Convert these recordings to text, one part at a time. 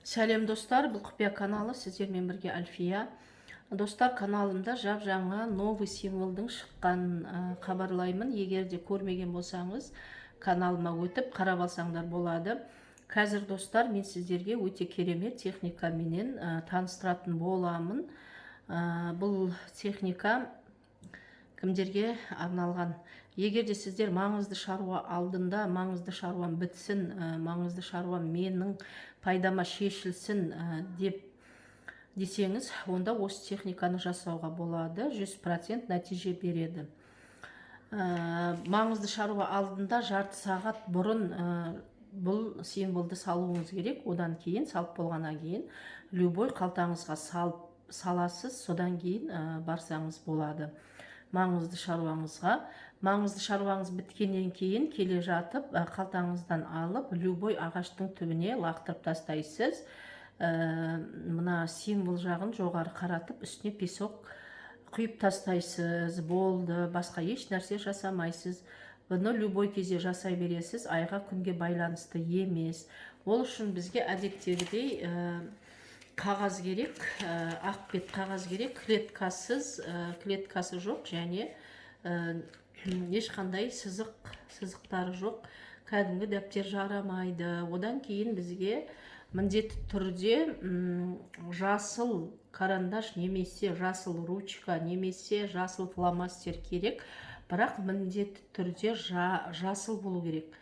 Сәлем достар, бұл құпия каналы, сіздермен бірге Альфия. Достар, каналымда жаңа новый символдың шыққан хабарлаймын. Егер де көрмеген болсаңыз, каналыма өтіп қарап алсаңдар болады. Қазір достар, мен сіздерге өте керемет техникаменен таныстыратын боламын. Бұл техника кімдерге арналған? Егер де сіздер маңызды шаруа алдында, маңызды шаруам бітсін, маңызды шаруам менің пайдама шешілсін десеңіз, онда осы техниканы жасауға болады, 100% нәтиже береді. Маңызды шаруа алдында жарты сағат бұрын бұл символды салуыңыз керек. Одан кейін, салып болғаннан кейін, любой қалтаңызға саласыз, содан кейін барсаңыз болады маңызды шаруаңызға. Маңызды шаруаңыз біткеннен кейін келе жатып, қалтаңыздан алып, любой ағаштың түбіне лақтырып тастайсыз. Мына символ жағын жоғары қаратып, үстіне песок құйып тастайсыз. Болды, басқа еш нәрсе жасамайсыз. Бұны любой кезде жасай бересіз, айға күнге байланысты емес. Ол үшін бізге әдеттегідей қағаз керек, ақ бет қағаз керек, клеткасы жоқ, және ешқандай сызықтары жоқ, кәдімгі дәптер жарамайды. Одан кейін бізге міндетті түрде жасыл карандаш немесе жасыл ручка немесе жасыл фломастер керек, бірақ міндетті түрде жасыл болу керек.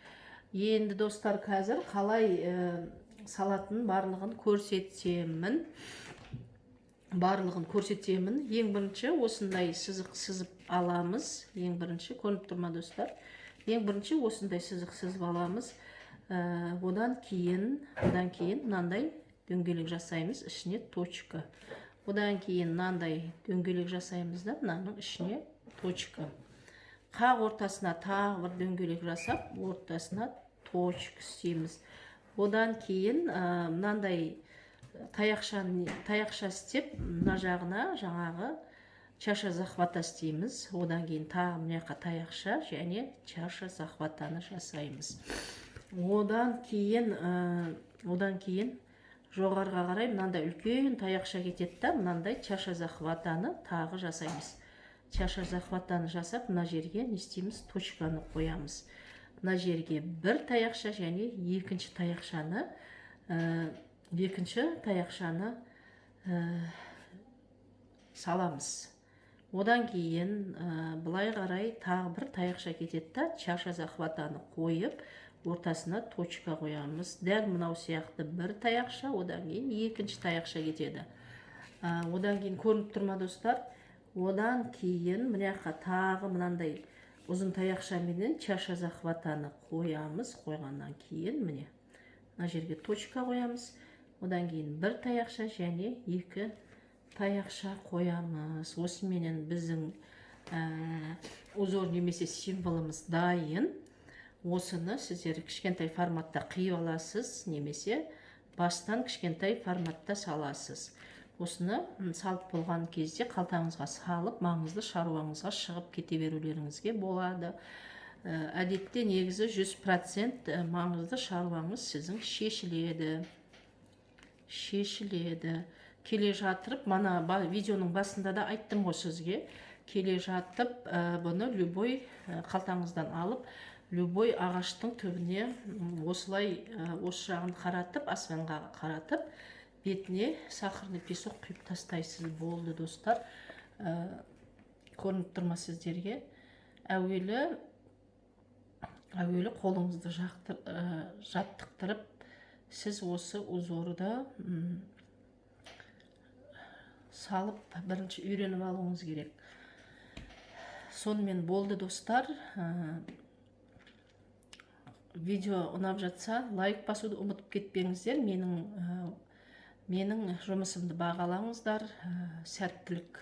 Енді достар, қазір қалай салатын барлығын көрсетемін. Ең бірінші осындай сызық сызып аламыз. Ең бірінші, көрініп тұр ма достар? Ең бірінші осындай сызық сызып аламыз. Одан кейін мынандай дөңгелек жасаймыз, ішіне точка. Одан кейін мынандай дөңгелек жасаймыз да, мынаның ішіне точка. Қақ ортасына тағы бір дөңгелек жасап, ортасына точка істейміз. Одан кейін мынандай таяқша істеп, мына жағына жаңағы чаша захвата істейміз. Одан кейін тағы мына таяқша және чаша захватаны жасаймыз. Одан кейін жоғарыға қарай мынандай үлкен таяқша кетеді да, мынандай чаша захватаны тағы жасаймыз. Чаша захватаны жасап, мына жерге не істейміз? Точканы қоямыз. Мына жерге бір таяқша және екінші таяқшаны саламыз. Одан кейін былай қарай тағы бір таяқша кетеді да, чаша захватаны қойып, ортасына точка қоямыз. Дәл мынау сияқты бір таяқша, одан кейін екінші таяқша кетеді. Одан кейін көрініп тұр ма достар? Одан кейін мынақа тағы мынандай ұзын таяқшаменен чаша захватаны қоямыз. Қойғаннан кейін міне мына жерге точка қоямыз. Одан кейін бір таяқша және екі таяқша қоямыз. Осыменен біздің узор немесе символымыз дайын. Осыны сіздер кішкентай форматта қиып аласыз, немесе бастан кішкентай форматта саласыз. Осыны салып болған кезде қалтаңызға салып, маңызды шаруаңызға шығып кете берулеріңізге болады. Әдетте негізі 100% маңызды шаруаңыз сіздің шешіледі. Келе жатырып, мана видеоның басында да айттым ғой сізге, келе жатып бұны любой қалтаңыздан алып, любой ағаштың түбіне осылай осы жағын қаратып, аспанға қаратып, бетіне сахарный песок құйып тастайсыз. Болды достар. Көрініп тұрма сіздерге? Әуелі қолыңызды жаттықтырып, сіз осы узорды салып бірінші үйреніп алуыңыз керек. Сонымен болды достар. Видео ұнап жатса, лайк басуды ұмытып кетпеңіздер. Менің жұмысымды бағалаңыздар. Сәттілік.